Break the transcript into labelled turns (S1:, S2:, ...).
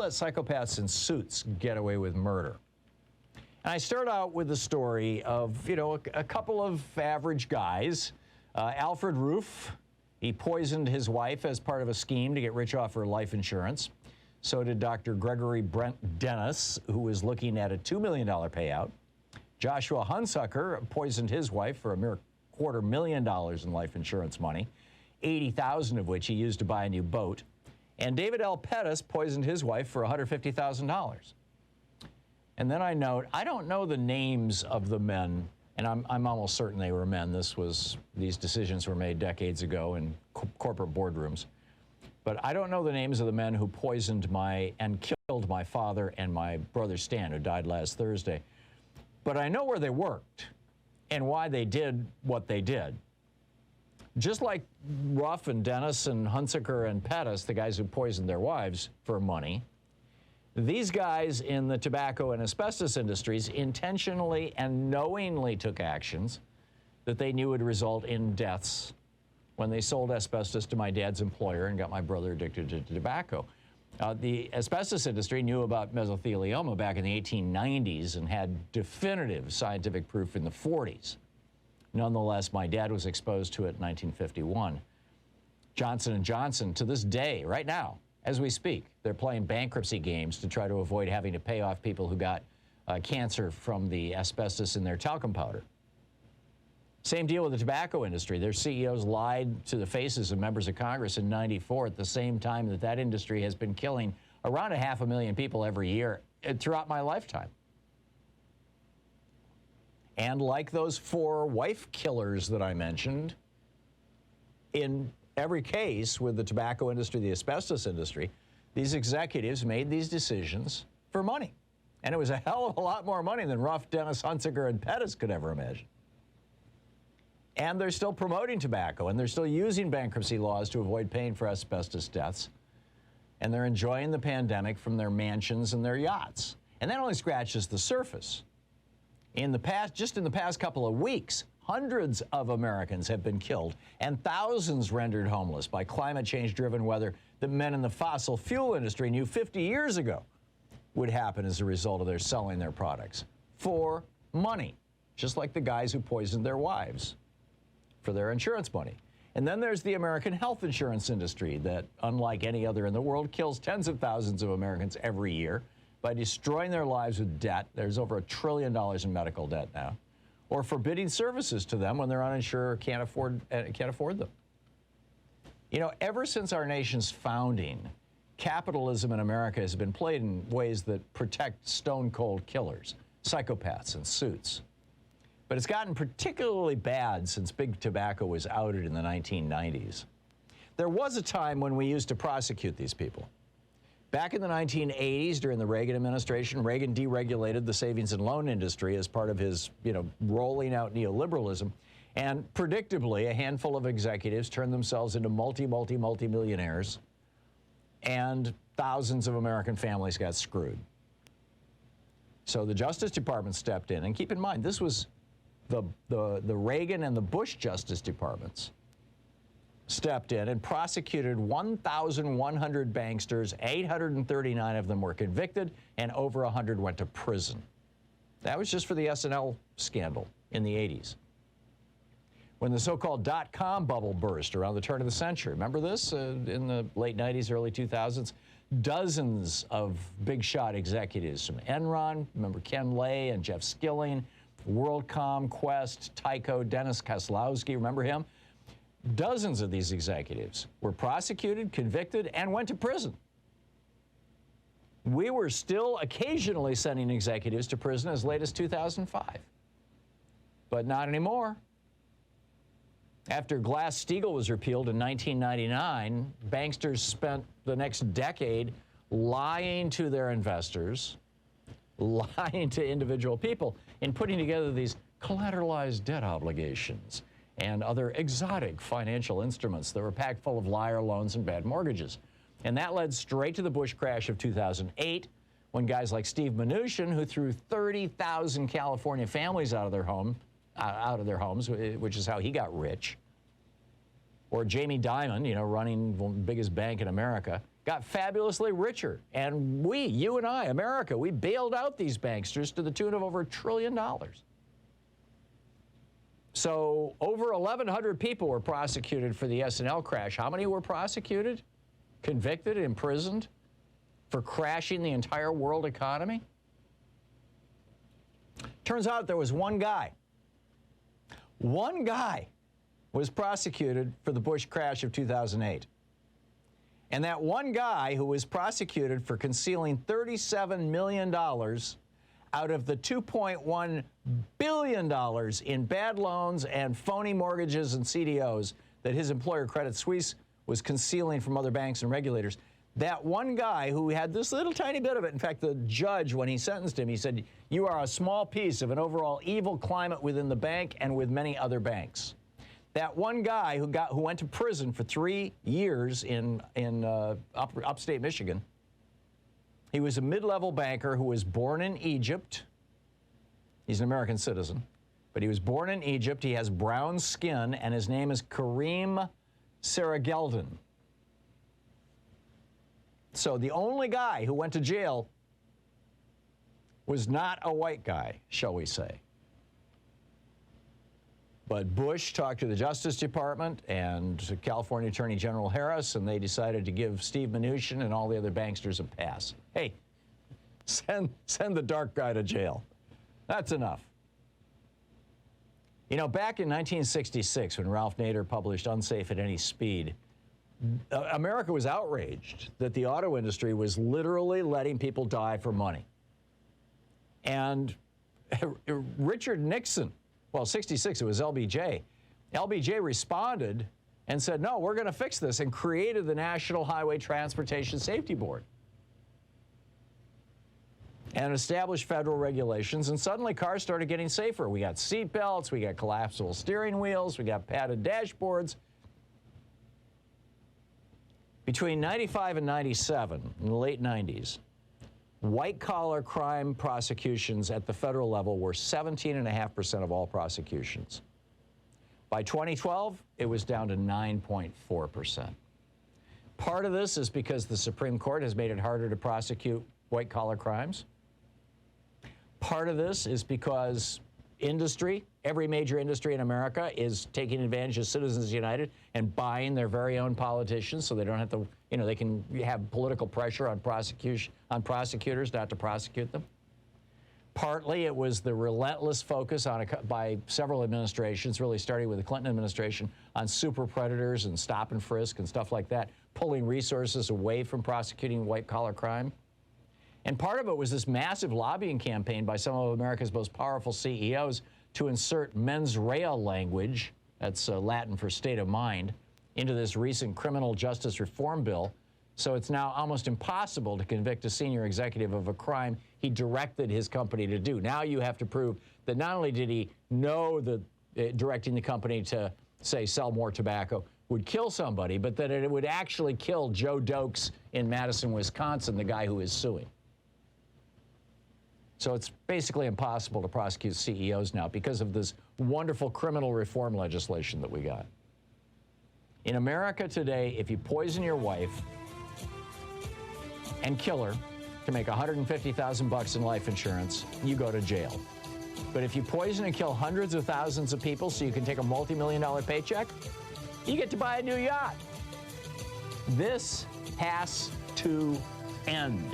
S1: let psychopaths in suits get away with murder? And I start out with the story of, a couple of average guys. Alfred Roof, he poisoned his wife as part of a scheme to get rich off her life insurance. So did Dr. Gregory Brent Dennis, who was looking at a $2 million payout. Joshua Hunsucker poisoned his wife for a mere $250,000 in life insurance money, $80,000 of which he used to buy a new boat. And David L. Pettis poisoned his wife for $150,000. And then I note, I don't know the names of the men, and I'm almost certain they were men. These decisions were made decades ago in corporate boardrooms. But I don't know the names of the men who poisoned and killed my father and my brother Stan, who died last Thursday. But I know where they worked and why they did what they did. Just like Ruff and Dennis and Hunsaker and Pettis, the guys who poisoned their wives for money, these guys in the tobacco and asbestos industries intentionally and knowingly took actions that they knew would result in deaths when they sold asbestos to my dad's employer and got my brother addicted to tobacco. The asbestos industry knew about mesothelioma back in the 1890s and had definitive scientific proof in the 40s. Nonetheless, my dad was exposed to it in 1951. Johnson & Johnson, to this day, right now, as we speak, they're playing bankruptcy games to try to avoid having to pay off people who got cancer from the asbestos in their talcum powder. Same deal with the tobacco industry. Their CEOs lied to the faces of members of Congress in '94 at the same time that industry has been killing around 500,000 people every year throughout my lifetime. And like those 4 wife killers that I mentioned, in every case with the tobacco industry, the asbestos industry, these executives made these decisions for money. And it was a hell of a lot more money than Ruff, Dennis, Hunsaker, and Pettis could ever imagine. And they're still promoting tobacco, and they're still using bankruptcy laws to avoid paying for asbestos deaths. And they're enjoying the pandemic from their mansions and their yachts. And that only scratches the surface. Just in the past couple of weeks, hundreds of Americans have been killed and thousands rendered homeless by climate change-driven weather that men in the fossil fuel industry knew 50 years ago would happen as a result of their selling their products for money, just like the guys who poisoned their wives for their insurance money. And then there's the American health insurance industry that, unlike any other in the world, kills tens of thousands of Americans every year by destroying their lives with debt. There's over $1 trillion in medical debt now, or forbidding services to them when they're uninsured or can't afford them. Ever since our nation's founding, capitalism in America has been played in ways that protect stone-cold killers, psychopaths in suits. But it's gotten particularly bad since big tobacco was outed in the 1990s. There was a time when we used to prosecute these people. Back in the 1980s, during the Reagan administration, Reagan deregulated the savings and loan industry as part of his, rolling out neoliberalism. And predictably, a handful of executives turned themselves into multi-millionaires, and thousands of American families got screwed. So the Justice Department stepped in, and keep in mind, this was the Reagan and the Bush Justice Departments stepped in and prosecuted 1,100 banksters. 839 of them were convicted, and over 100 went to prison. That was just for the S&L scandal in the 80s. When the so-called dot-com bubble burst around the turn of the century, remember this, in the late 90s, early 2000s? Dozens of big-shot executives from Enron, remember Ken Lay and Jeff Skilling, WorldCom, Quest, Tyco, Dennis Kozlowski, remember him? Dozens of these executives were prosecuted, convicted, and went to prison. We were still occasionally sending executives to prison as late as 2005. But not anymore. After Glass-Steagall was repealed in 1999, banksters spent the next decade lying to their investors, lying to individual people, and putting together these collateralized debt obligations and other exotic financial instruments that were packed full of liar loans and bad mortgages. And that led straight to the Bush crash of 2008, when guys like Steve Mnuchin, who threw 30,000 California families out of their homes, which is how he got rich, or Jamie Dimon, running the biggest bank in America, got fabulously richer. And we, you and I, America, we bailed out these banksters to the tune of over $1 trillion. So over 1,100 people were prosecuted for the S&L crash. How many were prosecuted, convicted, imprisoned for crashing the entire world economy? Turns out there was one guy. One guy was prosecuted for the Bush crash of 2008. And that one guy who was prosecuted for concealing $37 million out of the $2.1 billion in bad loans and phony mortgages and CDOs that his employer Credit Suisse was concealing from other banks and regulators, that one guy who had this little tiny bit of it, in fact, the judge, when he sentenced him, he said, "You are a small piece of an overall evil climate within the bank and with many other banks." That one guy who went to prison for 3 years in upstate Michigan, he was a mid-level banker who was born in Egypt. He's an American citizen, but he was born in Egypt. He has brown skin, and his name is Kareem Sarageldin. So the only guy who went to jail was not a white guy, shall we say. But Bush talked to the Justice Department and California Attorney General Harris, and they decided to give Steve Mnuchin and all the other banksters a pass. Hey, send the dark guy to jail. That's enough. You know, back in 1966, when Ralph Nader published Unsafe at Any Speed, America was outraged that the auto industry was literally letting people die for money. And Richard Nixon, well, 66, it was LBJ. LBJ responded and said, no, we're going to fix this, and created the National Highway Transportation Safety Board and established federal regulations, and suddenly cars started getting safer. We got seat belts, we got collapsible steering wheels, we got padded dashboards. Between 95 and 97, in the late 90s, white-collar crime prosecutions at the federal level were 17.5% of all prosecutions. By 2012, it was down to 9.4%. Part of this is because the Supreme Court has made it harder to prosecute white-collar crimes. Part of this is because industry, every major industry in America, is taking advantage of Citizens United and buying their very own politicians, so they don't have to, you know, they can have political pressure on prosecutors not to prosecute them. Partly it was the relentless focus by several administrations, really starting with the Clinton administration, on super predators and stop and frisk and stuff like that, pulling resources away from prosecuting white-collar crime. And part of it was this massive lobbying campaign by some of America's most powerful CEOs to insert mens rea language, that's Latin for state of mind, into this recent criminal justice reform bill. So it's now almost impossible to convict a senior executive of a crime he directed his company to do. Now you have to prove that not only did he know that directing the company to, say, sell more tobacco would kill somebody, but that it would actually kill Joe Dokes in Madison, Wisconsin, the guy who is suing. So it's basically impossible to prosecute CEOs now because of this wonderful criminal reform legislation that we got. In America today, if you poison your wife and kill her to make $150,000 in life insurance, you go to jail. But if you poison and kill hundreds of thousands of people so you can take a multi-million-dollar paycheck, you get to buy a new yacht. This has to end.